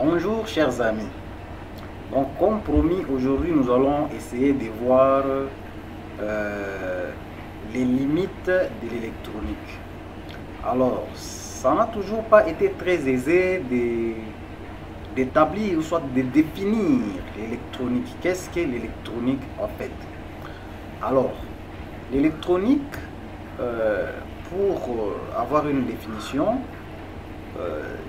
Bonjour chers amis. Donc comme promis, aujourd'hui nous allons essayer de voir les limites de l'électronique. Alors, ça n'a toujours pas été très aisé d'établir ou soit de définir l'électronique. Qu'est-ce qu'est l'électronique en fait? Alors, l'électronique, pour avoir une définition,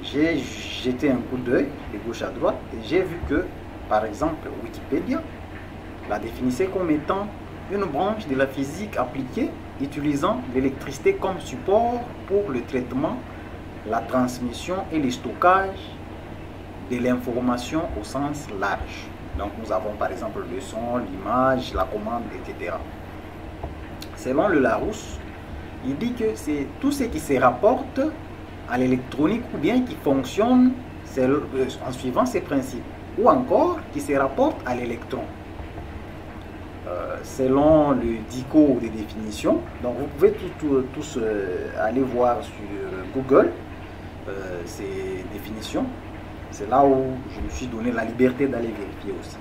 j'ai jeté un coup d'œil de gauche à droite et j'ai vu que, par exemple, Wikipédia la définissait comme étant une branche de la physique appliquée utilisant l'électricité comme support pour le traitement, la transmission et le stockage de l'information au sens large. Donc nous avons par exemple le son, l'image, la commande, etc. Selon le Larousse, il dit que c'est tout ce qui se rapporte à l'électronique ou bien qui fonctionne en suivant ces principes, ou encore qui se rapporte à l'électron. Selon le DICO des définitions, donc vous pouvez tous aller voir sur Google ces définitions. C'est là où je me suis donné la liberté d'aller vérifier aussi.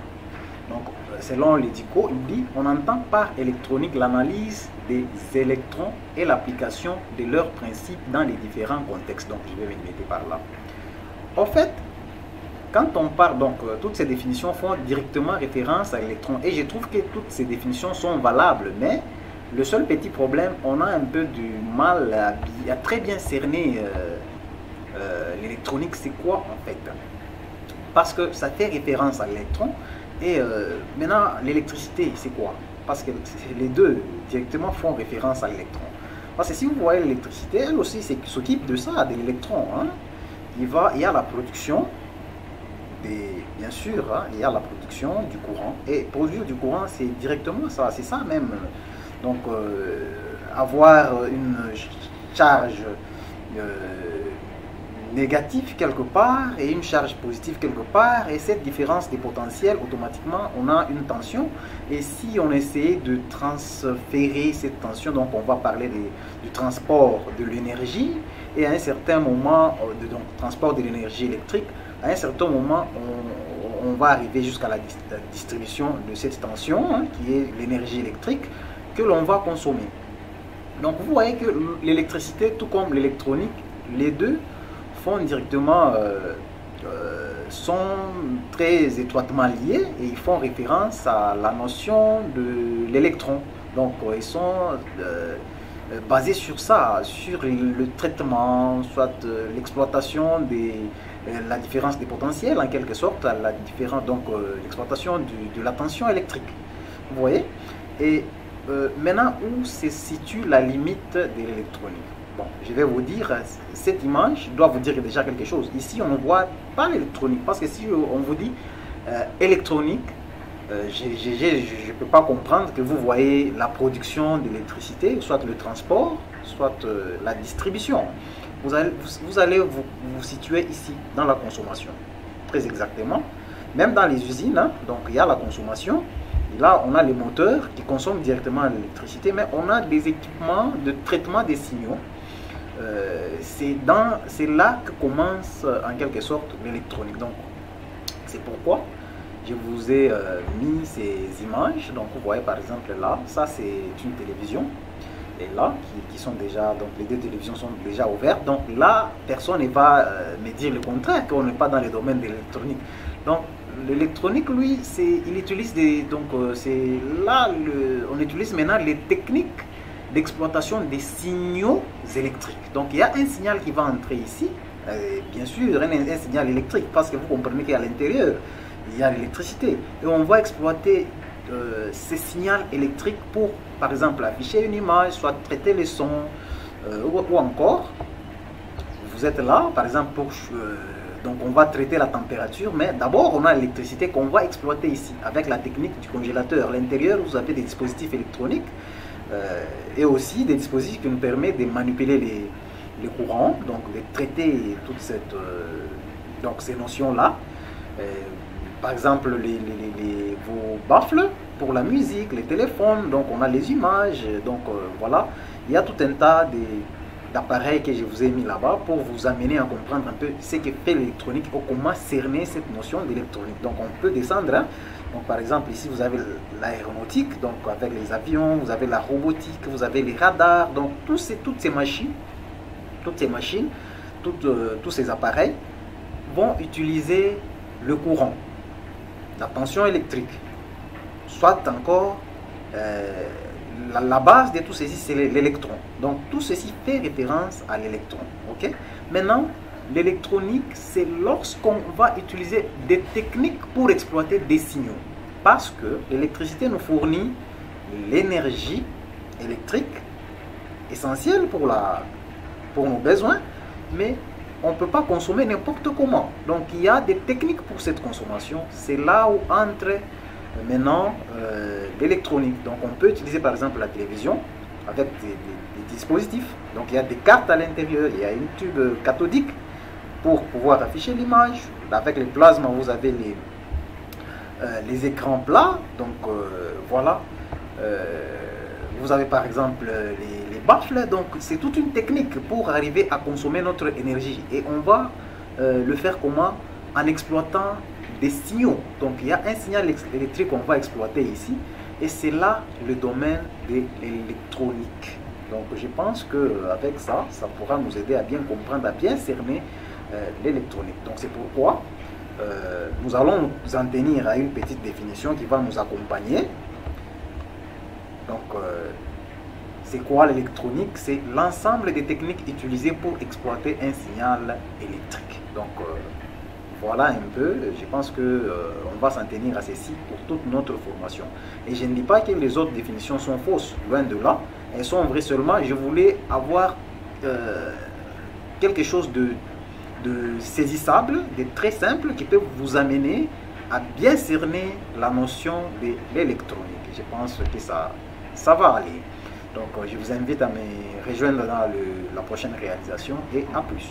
Donc, selon le DICO, il dit on entend par électronique l'analyse des électrons et l'application de leurs principes dans les différents contextes. Donc, je vais me limiter par là. En fait, quand on parle, donc, toutes ces définitions font directement référence à l'électron. Et je trouve que toutes ces définitions sont valables. Mais le seul petit problème, on a un peu du mal à très bien cerner l'électronique, c'est quoi en fait? Parce que ça fait référence à l'électron. Et maintenant, l'électricité, c'est quoi? Parce que les deux directement font référence à l'électron. Parce que si vous voyez l'électricité, elle aussi s'occupe de ça, de l'électron. Hein. Il y a la production, bien sûr, hein, il y a la production du courant. Et produire du courant, c'est directement ça, c'est ça même. Donc, avoir une charge négatif quelque part et une charge positive quelque part, et cette différence des potentiels, automatiquement on a une tension. Et si on essaie de transférer cette tension, donc on va parler du transport de l'énergie, et à un certain moment donc transport de l'énergie électrique, à un certain moment on va arriver jusqu'à la distribution de cette tension, hein, qui est l'énergie électrique que l'on va consommer. Donc vous voyez que l'électricité tout comme l'électronique, les deux font directement, sont très étroitement liés, et ils font référence à la notion de l'électron. Donc ils sont basés sur ça, sur le traitement, soit l'exploitation la différence des potentiels en quelque sorte, donc l'exploitation de la tension électrique. Vous voyez? Et maintenant, où se situe la limite de l'électronique? Bon, je vais vous dire, cette image doit vous dire déjà quelque chose. Ici, on ne voit pas l'électronique, parce que si on vous dit électronique, je ne peux pas comprendre que vous voyez la production d'électricité, soit le transport, soit la distribution. Vous allez vous situer ici, dans la consommation, très exactement. Même dans les usines, hein, donc il y a la consommation. Et là, on a les moteurs qui consomment directement l'électricité, mais on a des équipements de traitement des signaux. C'est là que commence en quelque sorte l'électronique. Donc, c'est pourquoi je vous ai mis ces images. Donc, vous voyez par exemple là, ça c'est une télévision. Et là, qui sont déjà, donc les deux télévisions sont déjà ouvertes. Donc là, personne ne va me dire le contraire, qu'on n'est pas dans le domaine de l'électronique. Donc, l'électronique, lui, il utilise c'est là, on utilise maintenant les techniques d'exploitation des signaux électriques. Donc, il y a un signal qui va entrer ici, bien sûr, un signal électrique, parce que vous comprenez qu'à l'intérieur, il y a l'électricité. Et on va exploiter ces signaux électriques pour, par exemple, afficher une image, soit traiter les sons, ou encore, vous êtes là, par exemple, donc on va traiter la température, mais d'abord on a l'électricité qu'on va exploiter ici avec la technique du congélateur. À l'intérieur, vous avez des dispositifs électroniques et aussi des dispositifs qui nous permettent de manipuler les courants, donc de traiter toutes ces notions-là. Par exemple, vos baffles pour la musique, les téléphones, donc on a les images, donc voilà, il y a tout un tas d'appareils que je vous ai mis là-bas pour vous amener à comprendre un peu ce que fait l'électronique ou comment cerner cette notion d'électronique. Donc on peut descendre, hein. Donc par exemple ici vous avez l'aéronautique, donc avec les avions, vous avez la robotique, vous avez les radars, donc toutes ces machines, tous ces appareils vont utiliser le courant, la tension électrique, soit encore la base de tout ceci, c'est l'électron. Donc tout ceci fait référence à l'électron. Ok. Maintenant, l'électronique, c'est lorsqu'on va utiliser des techniques pour exploiter des signaux. Parce que l'électricité nous fournit l'énergie électrique essentielle pour nos besoins, mais on ne peut pas consommer n'importe comment. Donc il y a des techniques pour cette consommation. C'est là où entre maintenant l'électronique. Donc on peut utiliser par exemple la télévision avec des dispositifs. Donc il y a des cartes à l'intérieur, il y a une tube cathodique pour pouvoir afficher l'image. Avec les plasmas, vous avez les écrans plats. Donc voilà. Vous avez par exemple les baffles. Donc c'est toute une technique pour arriver à consommer notre énergie. Et on va le faire comment? En exploitant des signaux. Donc il y a un signal électrique qu'on va exploiter ici. Et c'est là le domaine de l'électronique. Donc je pense qu'avec ça, ça pourra nous aider à bien comprendre, à bien cerner l'électronique. Donc c'est pourquoi nous allons nous en tenir à une petite définition qui va nous accompagner. Donc c'est quoi l'électronique? C'est l'ensemble des techniques utilisées pour exploiter un signal électrique. Donc voilà un peu, je pense qu'on va s'en tenir à ceci pour toute notre formation. Et je ne dis pas que les autres définitions sont fausses, loin de là. Elles sont vraies seulement. Je voulais avoir quelque chose de saisissable, de très simple, qui peut vous amener à bien cerner la notion de l'électronique. Je pense que ça va aller. Donc je vous invite à me rejoindre dans la prochaine réalisation et à plus.